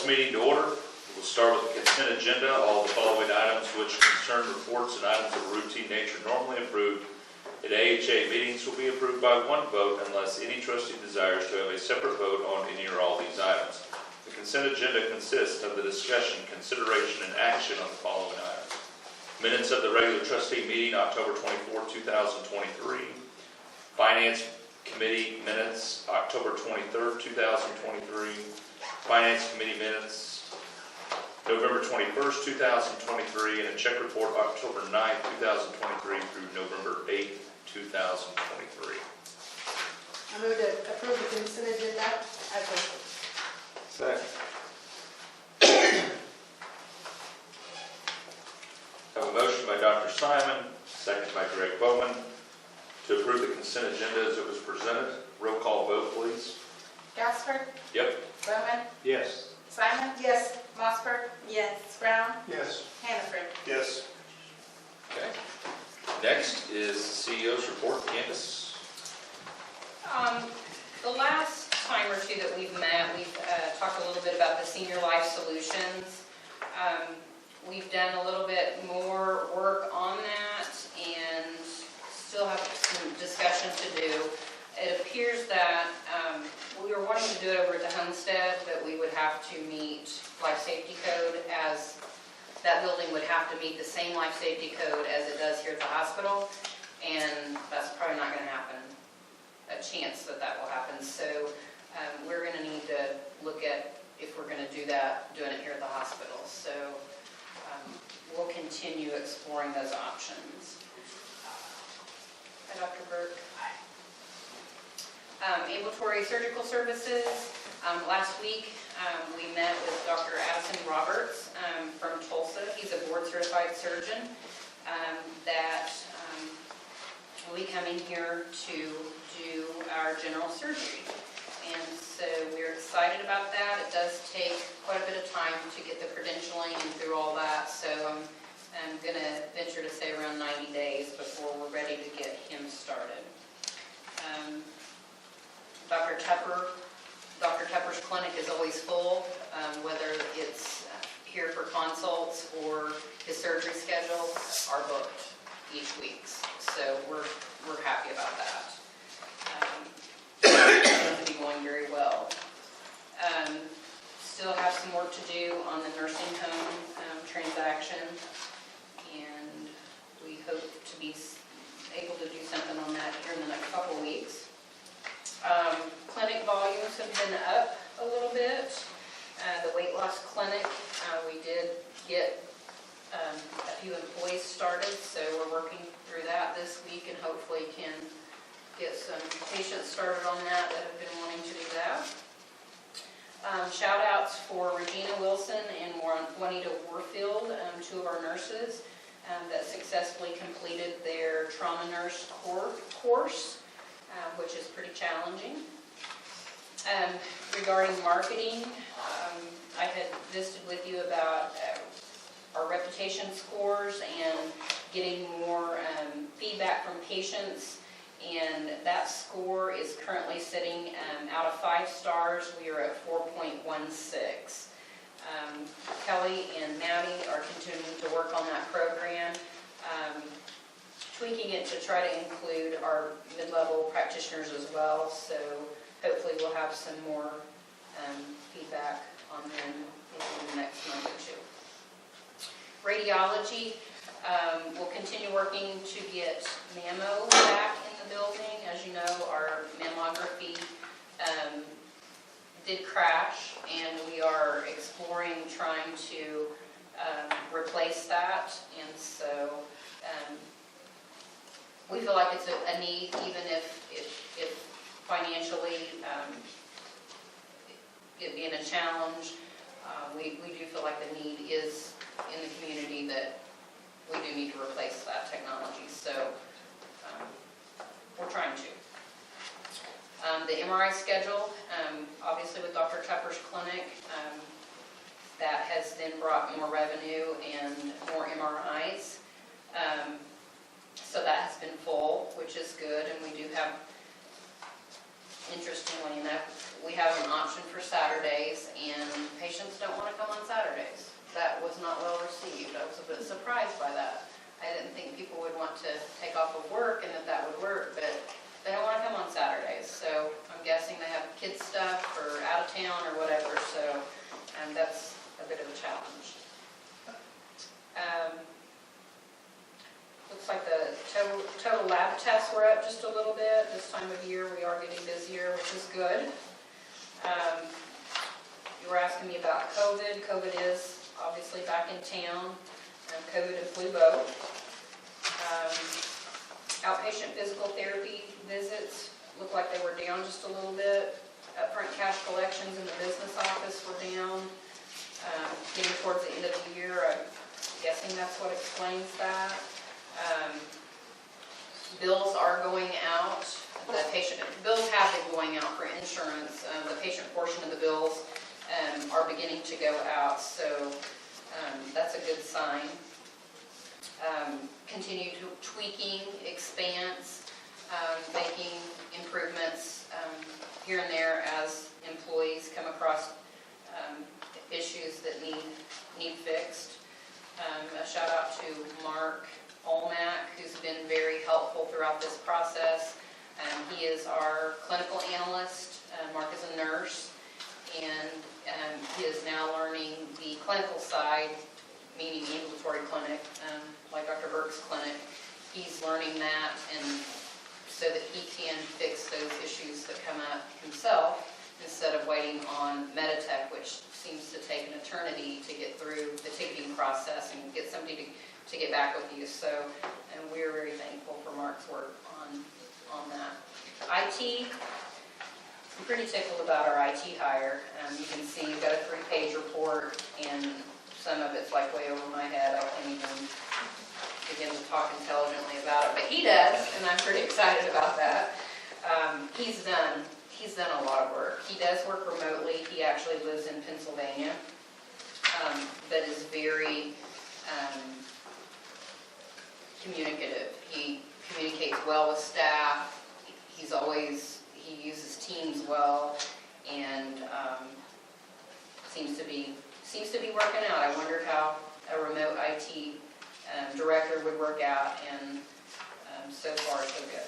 meeting to order. We'll start with the consent agenda. All the following items which concern reports and items of routine nature normally approved at AHA meetings will be approved by one vote unless any trustee desires to have a separate vote on any or all these items. The consent agenda consists of the discussion, consideration, and action on the following items. Minutes of the regular trustee meeting, October 24, 2023. Finance Committee minutes, October 23rd, 2023. Finance Committee minutes, November 21st, 2023, and a check report, October 9th, 2023 through November 8th, 2023. I move to approve the consent agenda as listed. Second. I have a motion by Dr. Simon, second by Greg Bowman, to approve the consent agenda as it was presented. Roll call vote, please. Gaspard? Yep. Bowman? Yes. Simon? Yes. Mossberg? Yes. Brown? Yes. Hannaford? Yes. Okay. Next is CEO's report. Candace. The last time or two that we've met, we've talked a little bit about the Senior Life Solutions. We've done a little bit more work on that and still have some discussion to do. It appears that we were wanting to do it over at the homestead, but we would have to meet life safety code, as that building would have to meet the same life safety code as it does here at the hospital, and that's probably not going to happen, a chance that that will happen. So we're going to need to look at, if we're going to do that, doing it here at the hospital. So we'll continue exploring those options. Hi, Dr. Burke. Ambulatory surgical services. Last week we met with Dr. Addison Roberts from Tulsa. He's a board certified surgeon that will be coming here to do our general surgery. And so we're excited about that. It does take quite a bit of time to get the credentialing and through all that. So I'm going to venture to say around 90 days before we're ready to get him started. Dr. Tepper's clinic is always full, whether it's here for consults or his surgery schedules are booked each week. So we're happy about that. It's going to be going very well. Still have some work to do on the nursing home transaction, and we hope to be able to do something on that here in the next couple of weeks. Clinic volumes have been up a little bit. The weight loss clinic, we did get a few employees started, so we're working through that this week and hopefully can get some patients started on that have been wanting to do that. Shout outs for Regina Wilson and Juanita Warfield, two of our nurses that successfully completed their trauma nurse course, which is pretty challenging. Regarding marketing, I had visited with you about our reputation scores and getting more feedback from patients, and that score is currently sitting out of 5 stars. We are at 4.16. Kelly and Maddie are continuing to work on that program, tweaking it to try to include our mid-level practitioners as well. So hopefully we'll have some more feedback on them in the next month or two. Radiology, we'll continue working to get mammo back in the building. As you know, our mammography did crash, and we are exploring trying to replace that. And so we feel like it's a need, even if financially it being a challenge. We do feel like the need is in the community, that we do need to replace that technology. So we're trying to. The MRI schedule, obviously with Dr. Tepper's clinic, that has then brought more revenue and more MRIs. So that has been full, which is good, and we do have interestingly enough, we have an option for Saturdays, and patients don't want to come on Saturdays. That was not well received. I was a bit surprised by that. I didn't think people would want to take off of work and that would work, but they don't want to come on Saturdays. So I'm guessing they have kids stuff or out of town or whatever, so that's a bit of a challenge. Looks like the total lab tests were up just a little bit. This time of year, we are getting busier, which is good. You were asking me about COVID. COVID is obviously back in town. COVID and flu both. Outpatient physical therapy visits look like they were down just a little bit. Upfront cash collections in the business office were down. Getting towards the end of the year, I'm guessing that's what explains that. Bills are going out. The patient bills have been going out for insurance. The patient portion of the bills are beginning to go out, so that's a good sign. Continue to tweaking, expanse, making improvements here and there as employees come across issues that need fixed. A shout out to Mark Olmack, who's been very helpful throughout this process. He is our clinical analyst. Mark is a nurse, and he is now learning the clinical side, meaning the ambulatory clinic, like Dr. Burke's clinic. He's learning that, and so that he can fix those issues that come up himself, instead of waiting on Meditech, which seems to take an eternity to get through the ticketing process and get somebody to get back with you. So, and we're very thankful for Mark's work on that. IT, I'm pretty tickled about our IT hire. You can see we've got a 3-page report, and some of it's like way over my head. I can't even begin to talk intelligently about it, but he does, and I'm pretty excited about that. He's done a lot of work. He does work remotely. He actually lives in Pennsylvania, but is very communicative. He communicates well with staff. He uses Teams well, and seems to be working out. I wondered how a remote IT director would work out, and so far so good.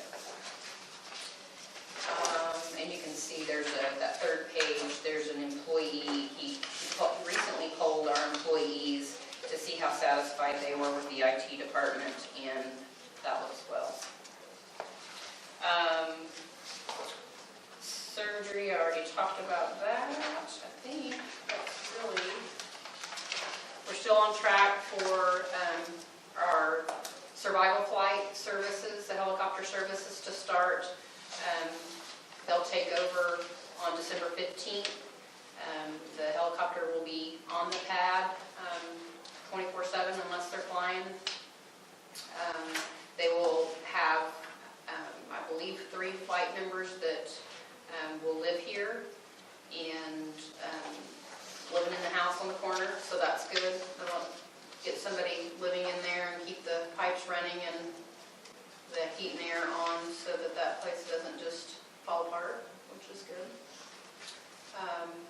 And you can see there's that 3rd page, there's an employee. He recently polled our employees to see how satisfied they were with the IT department, and that looks well. Surgery, I already talked about that. I think that's really, we're still on track for our survival flight services, the helicopter services to start. They'll take over on December 15th. The helicopter will be on the pad 24/7 unless they're flying. They will have, I believe, 3 flight members that will live here and living in the house on the corner, so that's good. They'll get somebody living in there and keep the pipes running and the heat and air on so that place doesn't just fall apart, which is good.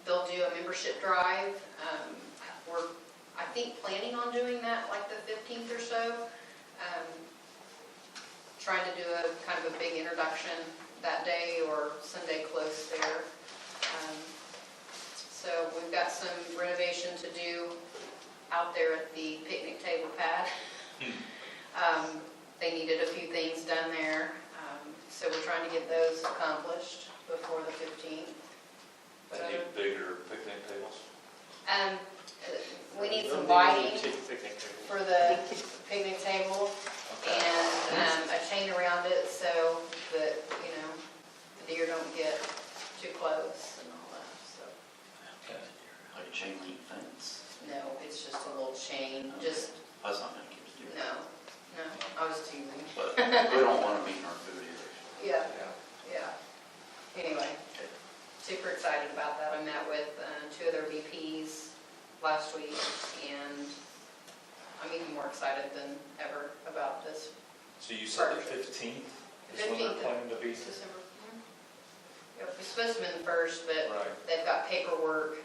They'll do a membership drive. We're, I think, planning on doing that like the 15th or so. Trying to do a kind of a big introduction that day or Sunday close there. So we've got some renovation to do out there at the picnic table pad. They needed a few things done there. So we're trying to get those accomplished before the 15th. They need bigger picnic tables? We need some lighting for the picnic table, and a chain around it so that, the deer don't get too close and all that, so. Okay. Like a chain link fence? No, it's just a little chain, just, That's not gonna keep us doing it. no, I was teasing. But we don't wanna be in our food either. Yeah. Anyway, super excited about that. I met with 2 of their VPs last week, and I'm even more excited than ever about this. So you said the 15th is when they're planning to be? December. Yep. It's supposed to have been the first, but Right. they've got paperwork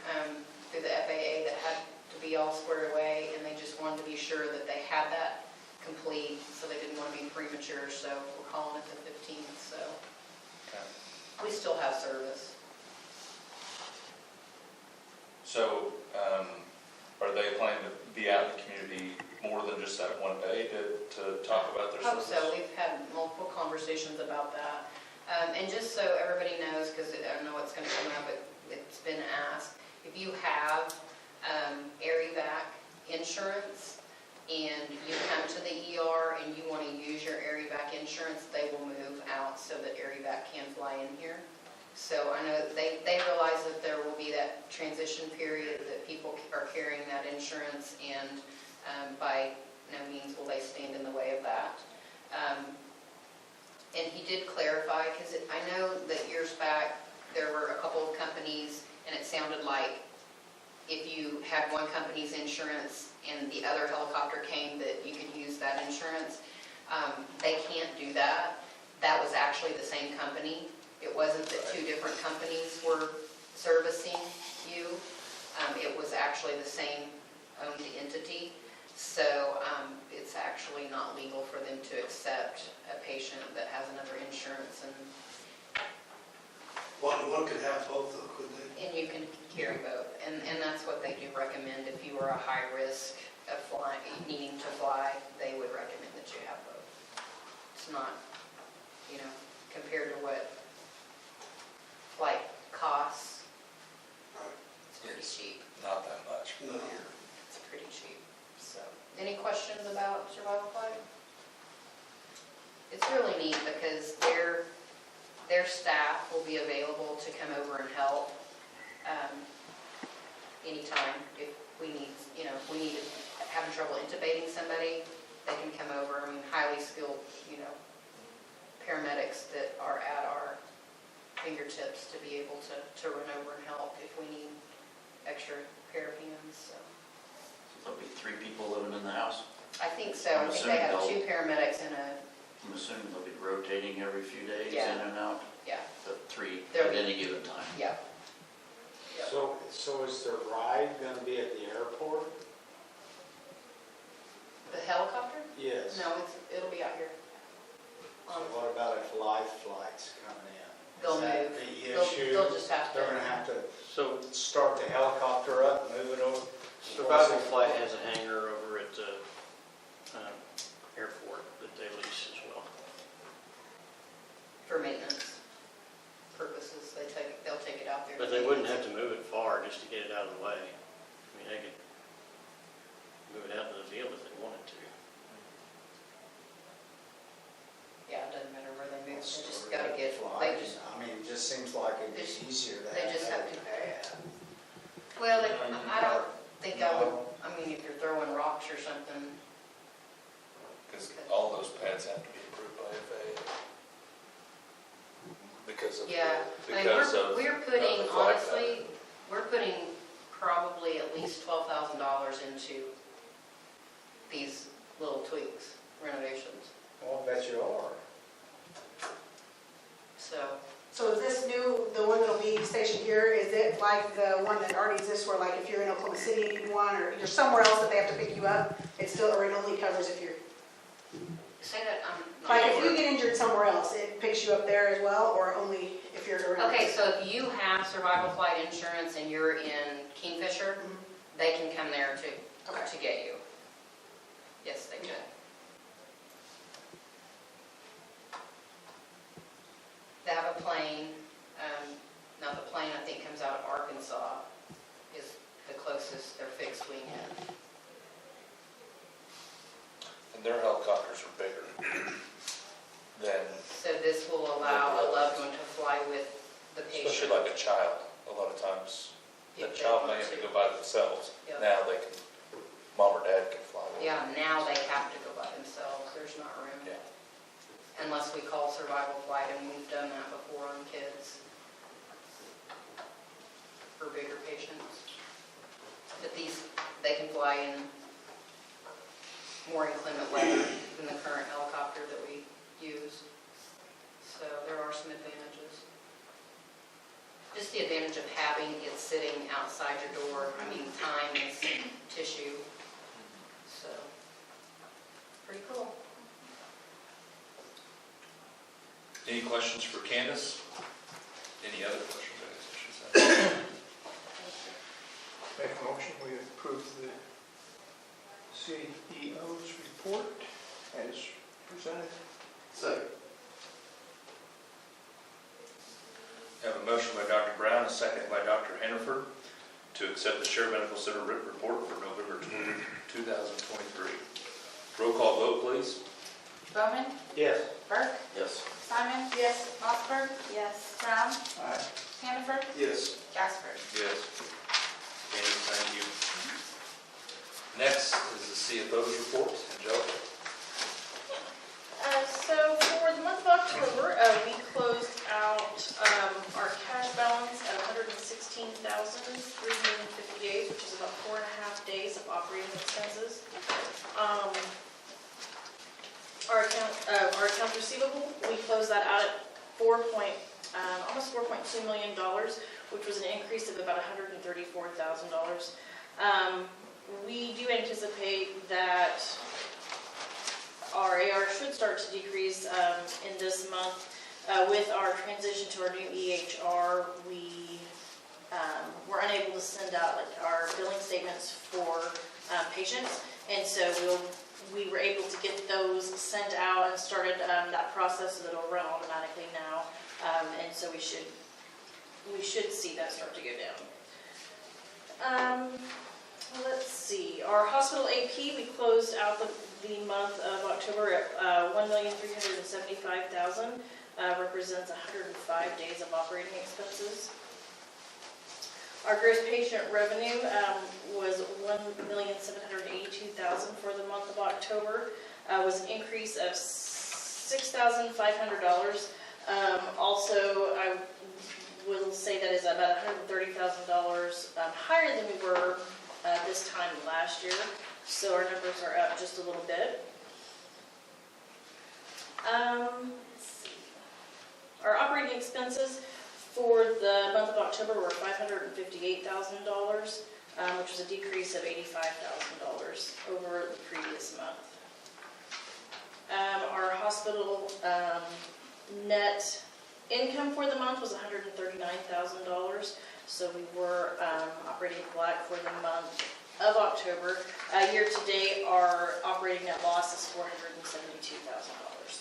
through the FAA that had to be all squared away, and they just wanted to be sure that they had that complete, so they didn't want to be premature, so we're calling it the 15th, so Okay. we still have service. So, are they planning to be out in the community more than just that one day to talk about their Hope service? so. We've had multiple conversations about that. And just so everybody knows, because I don't know what's going to come up, but it's been asked, if you have AirEvac insurance and you come to the ER and you want to use your AirEvac insurance, they will move out so that AirEvac can fly in here. So I know they realize that there will be that transition period that people are carrying that insurance, and by no means will they stand in the way of that. And he did clarify, because I know that years back, there were a couple of companies, and it sounded like if you had one company's insurance and the other helicopter came, that you could use that insurance. They can't do that. That was actually the same company. It wasn't that two different companies were servicing you. It was actually the same owned entity. So it's actually not legal for them to accept a patient that has another insurance, One could have both though, couldn't they? and you can carry both. And that's what they do recommend. If you are a high risk of flying, needing to fly, they would recommend that you have both. It's not, compared to what flight costs, it's pretty cheap. Not that much. No. It's pretty cheap. So, any questions about survival flight? It's really neat because their staff will be available to come over and help anytime if we need, if we need having trouble intubating somebody, they can come over. I mean, highly skilled, paramedics that are at our fingertips to be able to run over and help if we need extra pair of hands. So There'll be 3 people living in the house. I think so. I I'm think they have assuming 2 paramedics and a, I'm assuming they'll be rotating every few days Yeah. in and out, yeah, the 3 There'll at be- any given time. yeah. Yep. So is the ride going to be at the airport? The helicopter? Yes. No, it'll be out here. So what about if live flights coming in? They'll Is that move. the They'll issue? just have They're going to, to have to So start the helicopter up, move it over? Survival Flight has a hangar over at the airport that they lease as well. for maintenance purposes, they'll take it out there. But they wouldn't have to move it far just to get it out of the way. I mean, they could move it out to the field if they wanted to. Yeah, it doesn't matter where they move, they just Start gotta the get, flight. they just, I mean, it just seems like it'd be They just- easier to they have just have that to- pad. well, I don't think I would, No. I mean, if you're throwing rocks or something, Because all those pads have to be approved by FAA. Because of, yeah. I mean, because of. we're putting, the flight honestly, we're putting probably at least $12,000 into these little tweaks, renovations, Well, I bet you are. so. So is this new, the one that'll be stationed here, is it like the one that already exists where like if you're in Oklahoma City and you want, or you're somewhere else that they have to pick you up, it still, or it only covers if you're, Say that, I'm not like if sure. you get injured somewhere else, it picks you up there as well, or only if you're around? Okay, so if you have survival flight insurance and you're in Kingfisher, Mhm. they can come there Okay. to get you. Yes, they could. They have a plane, now the plane I think comes out of Arkansas, is the closest, their fixed wing end. And their helicopters are bigger than, So this will allow a loved one to fly with the patient. especially like a child, a lot of times. The if they child may want have to to. go by themselves. Yep. Now they can, mom or dad can fly with them. Yeah, now they have to go by themselves, there's not room. Yeah. Unless we call survival flight, and we've done that before on kids for bigger patients. But these, they can fly in more inclement weather than the current helicopter that we use. So there are some advantages. the advantage of having it sitting outside your door. I mean, time is tissue, so, pretty cool. Any questions for Candace? Any other questions, I guess I should say? Make a motion, we approve the CEO's report as presented. Second. I have a motion by Dr. Brown, a second by Dr. Hannaford to accept the Share Medical Center written report for November 2023. Roll call vote, please. Bowman, Yes. Burke, Yes. Simon, Yes. Mossberg, yes, Brown, Aye. Hannaford, Yes. Jasper. Yes. Candace, thank you. Next is the CFO's report. Angelica? So for the month of October, we closed out our cash balance at 116,358, which is about 4.5 days of operating expenses. Our accounts receivable, we closed that out at almost $4.2 million, which was an increase of about $134,000. We do anticipate that our AR should start to decrease in this month. With our transition to our new EHR, we were unable to send out our billing statements for patients, and so we were able to get those sent out and started that process, so that it'll run automatically now, and so we should see that start to go down. Let's see, our hospital AP, we closed out the month of October at $1,375,000, represents 105 days of operating expenses. Our gross patient revenue was $1,782,000 for the month of October, was an increase of $6,500. Also, I will say that is about $130,000 higher than we were this time last year, so our numbers are up just a little bit. Let's see. Our operating expenses for the month of October were $558,000, which was a decrease of $85,000 over the previous month. Our hospital net income for the month was $139,000. So we were operating flat for the month of October. Year to date, our operating net loss is $472,000.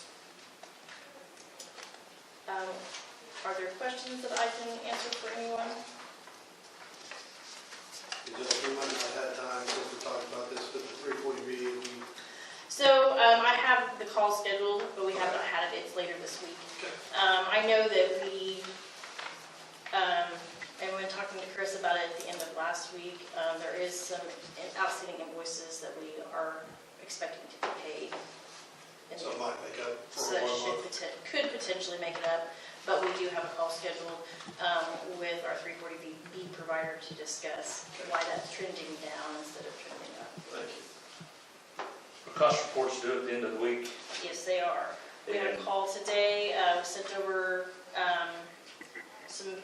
Are there questions that I can answer for anyone? We might not have time since we talked about this, but the 340B, So I have the call scheduled, but we have not had it. It's later this week. I know that and when talking to Chris about it at the end of last week, there is some outstanding invoices that we are expecting to be paid. so it might make up for So that 1 month. could potentially make it up, but we do have a call scheduled with our 340B provider to discuss why that's trending down instead of trending up. Thank you. The cost reports due at the end of the week. Yes, they are. We had a call today, sent over some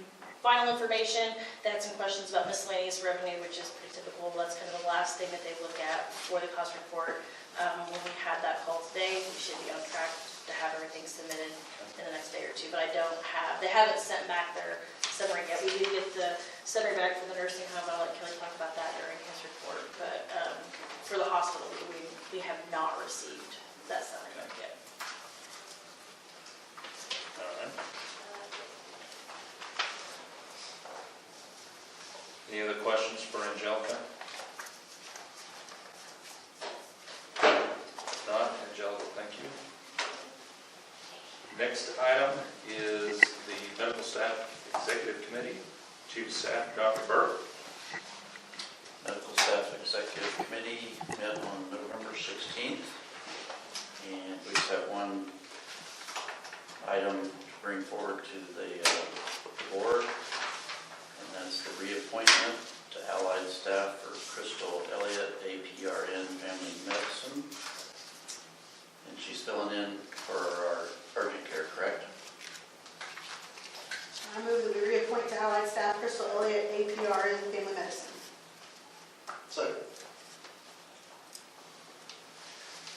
final information. They had some questions about miscellaneous revenue, which is pretty typical. That's kind of the last thing that they look at for the cost report. When we had that call today, we should be on track to have everything submitted in the next day or two. But they haven't sent back their summary yet. We do get the summary back from the nursing home. I'll let Kelly talk about that during his report. But for the hospital, we have not received that summary back yet. All right. Any other questions for Angelica? If not, Angelica, thank you. Next item is the Medical Staff Executive Committee. Chief of Staff, Dr. Burke. Medical Staff Executive Committee met on November 16th, and we just have one item to bring forward to the board, and that's the reappointment to allied staff for Crystal Elliott, APRN Family Medicine. And she's filling in for our urgent care, correct? I move that we reappoint to to Allied Staff Crystal Elliott, APRN, Family Medicine. Second.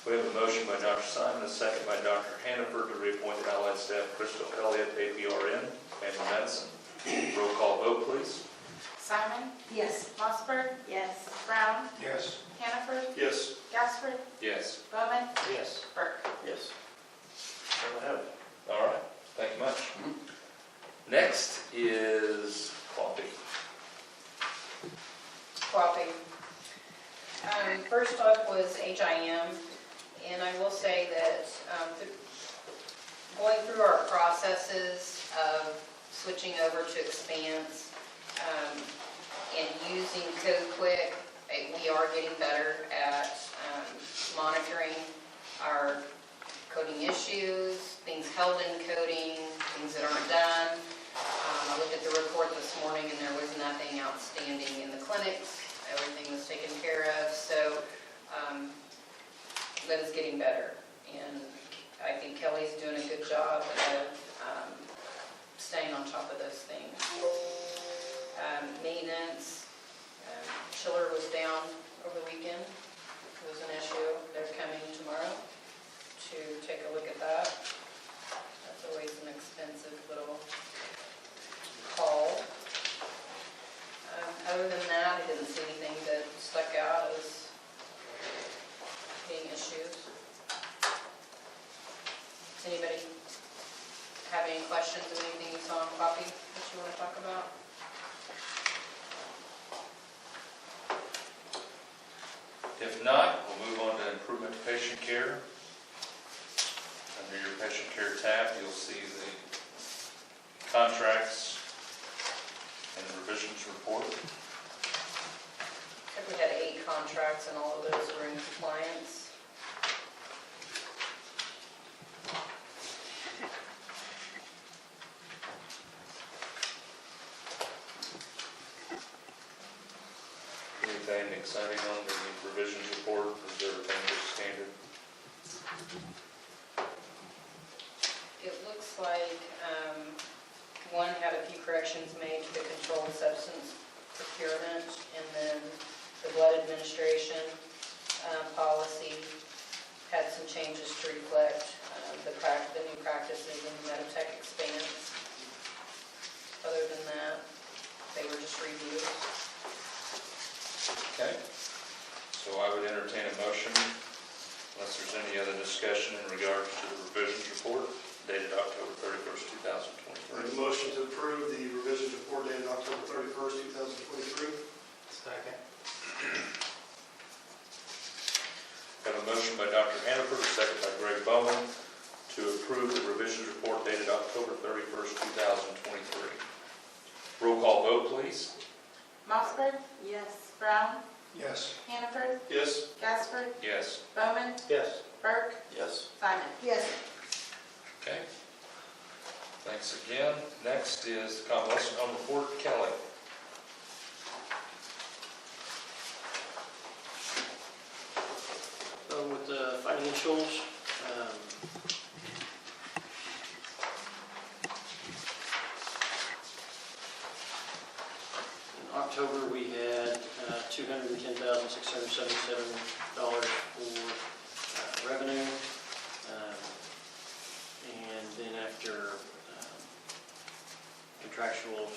We have a motion by Dr. Simon, a second by Dr. Hannaford to reappoint the Allied Staff Crystal Elliott, APRN, Family Medicine. Roll call vote, please. Simon? Yes. Mossberg? Yes. Brown? Yes. Hannaford? Yes. Gaspard? Yes. Bowman? Yes. Burke? Yes. So I have. All right, thank you much. Next is coffee. Coffee. First up was HIM, and I will say that going through our processes of switching over to Expanse and using CodeQuick, we are getting better at monitoring our coding issues, things held in coding, things that aren't done. I looked at the report this morning and there was nothing outstanding in the clinics. Everything was taken care of, so that is getting better. And I think Kelly's doing a good job of staying on top of those things. Maintenance, chiller was down over the weekend. It was an issue. They're coming tomorrow to take a look at that. That's always an expensive little call. Other than that, I didn't see anything that stuck out as being issues. Does anybody have any questions of anything you saw on copy that you want to talk about? If not, we'll move on to improvement to patient care. Under your patient care tab, you'll see the contracts and the revisions report. I think we had 8 contracts and all of those were in compliance. Anything exciting on the revisions report? Is everything just standard? It looks like one had a few corrections made to the controlled substance procurement, and then the blood administration policy had some changes to reflect the new practices in the Meditech Expanse. Other than that, they were just reviews. Okay. So I would entertain a motion, unless there's any other discussion in regards to the revisions report dated October 31st, 2023. Make a motion to approve the revisions report dated October 31st, 2023. Second. Have a motion by Dr. Hannaford, a second by Greg Bowman, to approve the revisions report dated October 31st, 2023. Roll call vote, please. Mossberg? Yes. Brown? Yes. Hannaford? Yes. Gaspard? Yes. Bowman? Yes. Burke? Yes. Simon? Yes. Okay. Thanks again. Next is the convalescent home report. Kelly. So with the financials, in October we had $210,677 for revenue. And then after contractuals,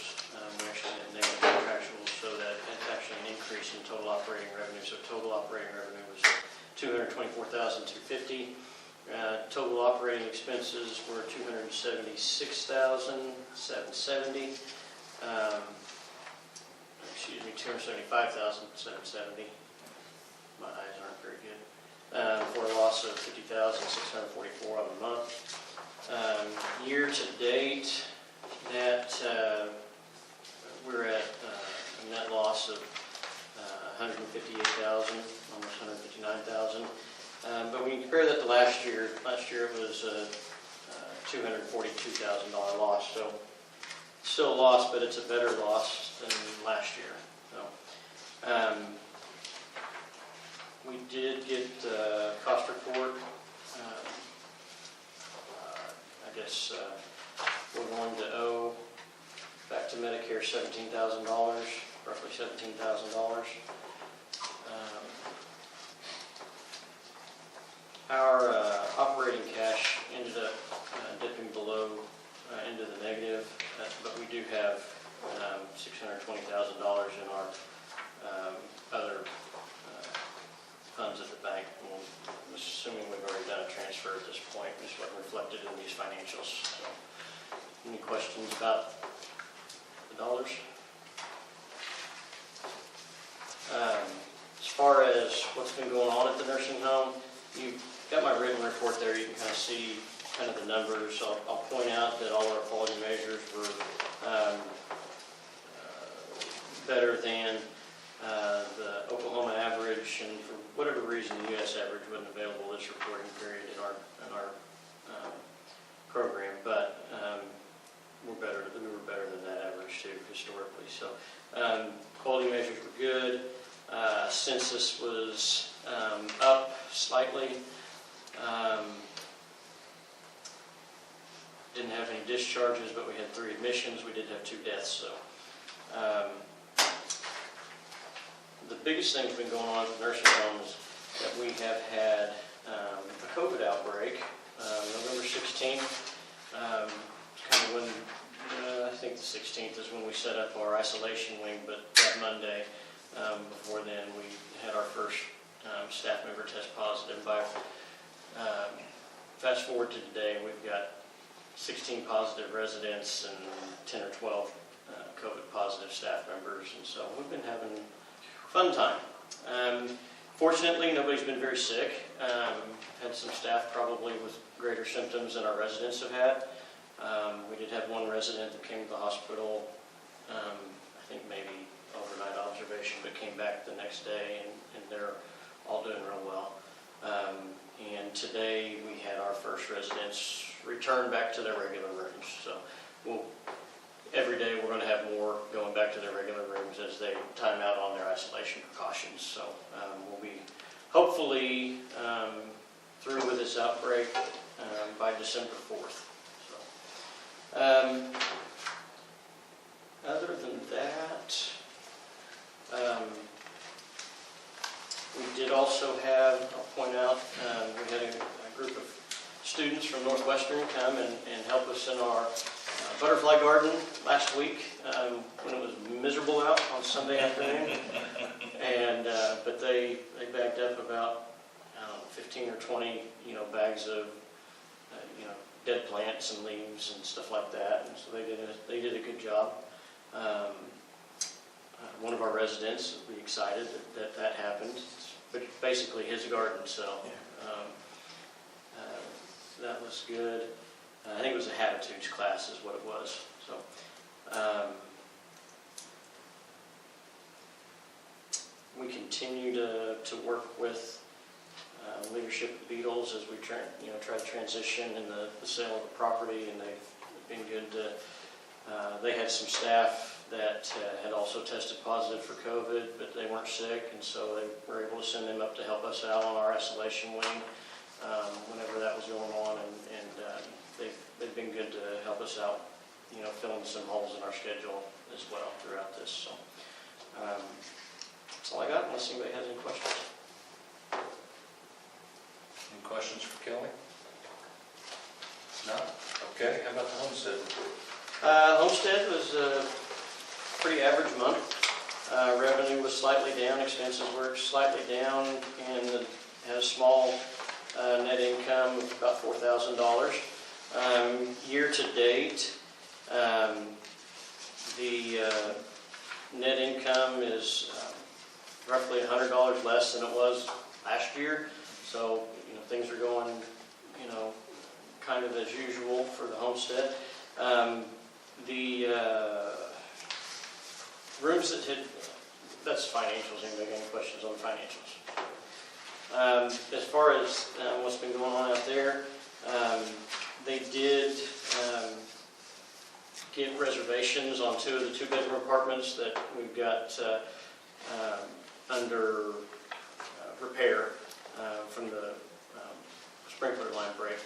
we actually had negative contractuals, so that it's actually an increase in total operating revenue. So total operating revenue was $224,250. Total operating expenses were $276,770. Excuse me, $275,770. My eyes aren't very good. For a loss of $50,644 on the month. Year to date, that we're at a net loss of $158,000, almost $159,000. But when you compare that to last year it was a $242,000 loss. So still a loss, but it's a better loss than last year. So we did get the cost report. I guess we're going to owe back to to Medicare $17,000, roughly $17,000. Our operating cash ended up dipping below into the negative, but we do have $620,000 in our other funds at the bank. I'm assuming we've already done a transfer at this point. This wasn't reflected in these financials. So, any questions about the dollars? As far as what's been going on at the nursing home, you've got my written report there. You can kind of see kind of the numbers. I'll point out that all our quality measures were better than the Oklahoma average, and for whatever reason, the U.S. average wasn't available this reporting period in our program. But we were better than that average too historically. So quality measures were good. Census was up slightly. Didn't have any discharges, but we had 3 admissions. We did have 2 deaths. So the biggest thing that's been going on at the nursing home is that we have had a COVID outbreak. November 16th, kind of when, I think the 16th is when we set up our isolation wing, but that Monday, before then, we had our first staff member test positive. Fast forward to today, we've got 16 positive residents and 10 or 12 COVID positive staff members, and so we've been having a fun time. Fortunately, nobody's been very sick. Had some staff probably with greater symptoms than our residents have had. We did have one resident that came to the hospital, I think maybe overnight observation, but came back the next day, and they're all doing real well. And today we had our first residents return back to their regular rooms. So every day we're going to have more going back to their regular rooms as they time out on their isolation precautions. So we'll be hopefully through with this outbreak by December 4th. So, other than that, we did also have, I'll point out, we had a group of students from Northwestern come and help us in our butterfly garden last week when it was miserable out on Sunday afternoon. And but they bagged up about 15 or 20 bags of dead plants and leaves and stuff like that. And so they did a good job. One of our residents will be excited that happened. But basically his garden, so that was good. I think it was a Habitudes class is what it was. So we continue to work with leadership of the Beatles as we try to transition in the sale of the property, and they've been good. They had some staff that had also tested positive for COVID, but they weren't sick, and so they were able to send them up to help us out on our isolation wing whenever that was going on, and they've been good to help us out, filling some holes in our schedule as well throughout this. So that's all I got, unless anybody has any questions. Any questions for Kelly? No? Okay, how about the homestead report? Homestead was a pretty average month. Revenue was slightly down, expenses were slightly down, and had a small net income of about $4,000. Year to date, the net income is roughly $100 less than it was last year. So things are going kind of as usual for the homestead. The rooms that hit, that's financials. Anybody got any questions on the financials? As far as what's been going on out there, they did get reservations on 2 of the 2-bedroom apartments that we've got under repair from the sprinkler line break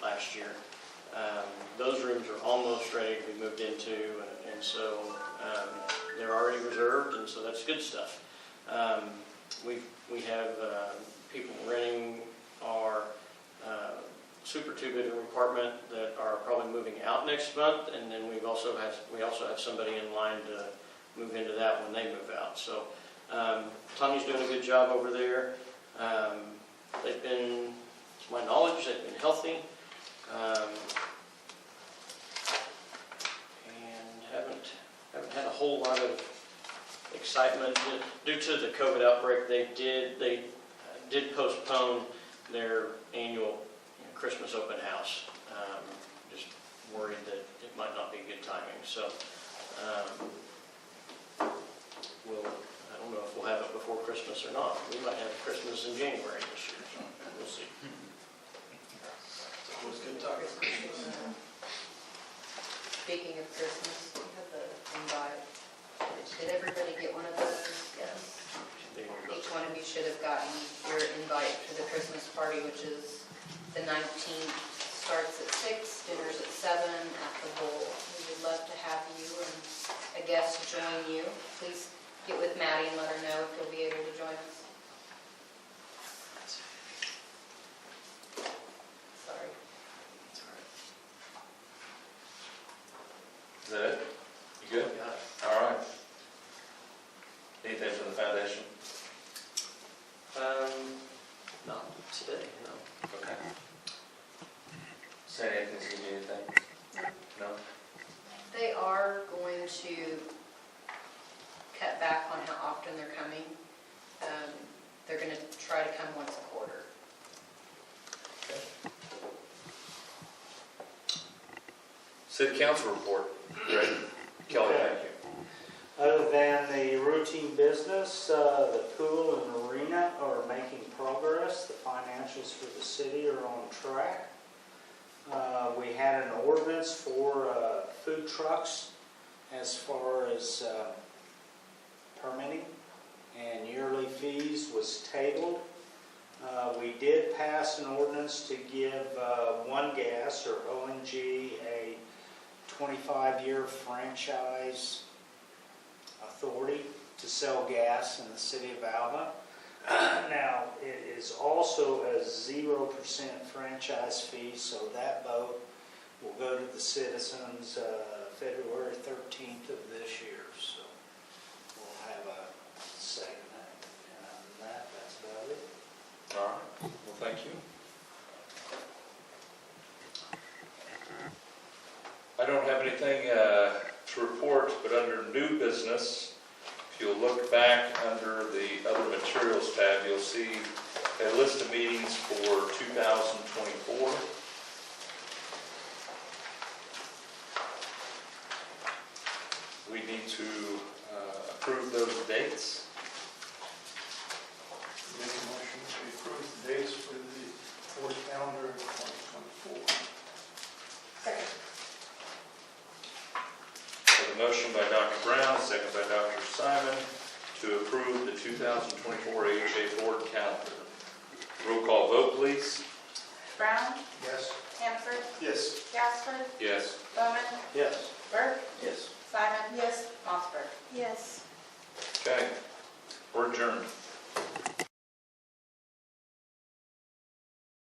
last year. Those rooms are almost ready to be moved into, and so they're already reserved, and so that's good stuff. We have people renting our super two-bedroom apartment that are probably moving out next month, and then we also have somebody in line to move into that when they move out. So Tommy's doing a good job over there. They've been, to my knowledge, they've been healthy. And haven't had a whole lot of excitement. Due to the COVID outbreak, they did postpone their annual Christmas open house. Just worried that it might not be good timing. So I don't know if we'll have it before Christmas or not. We might have Christmas in January this year, so we'll see. It was good talking Christmas. Speaking of Christmas, we have the invite. Did everybody get one of those? Yes. Each one of you should have gotten your invite to the Christmas party, which is the 19th. Starts at 6, dinner's at 7 at the Bowl. We would love to have you and a guest join you. Please get with Maddie and let her know if you'll be able to join us. Sorry. Is that it? You good? All right. Anything from the foundation? Not today, no. Okay. St. Anthony's give you anything? No? They are going to cut back on how often they're coming. They're going to try to come once a quarter. City council report. Great. Kelly, thank you. Other than the routine business, the pool and arena are making progress. The financials for the city are on track. We had an ordinance for food trucks as far as permitting and yearly fees was tabled. We did pass an ordinance to give One Gas or ONG a 25-year franchise authority to sell gas in the city of Alva. Now, it is also a 0% franchise fee, so that vote will go to the citizens February 13th of this year. So we'll have a say in that. And other than that, that's about it. All right. Well, thank you. I don't have anything to report, but under new business, if you'll look back under the other materials tab, you'll see a list of meetings for 2024. We need to approve those dates. Make a motion to approve the dates for the fourth calendar of 2024. Second. So the motion by Dr. Brown, second by Dr. Simon, to approve the 2024 AHA board calendar. Roll call vote, please. Brown, Yes. Hanford, Yes. Casper, Yes. Bowman, Yes. Burke, Yes. Simon. Yes. Mossberg. Yes. Okay. We're adjourned.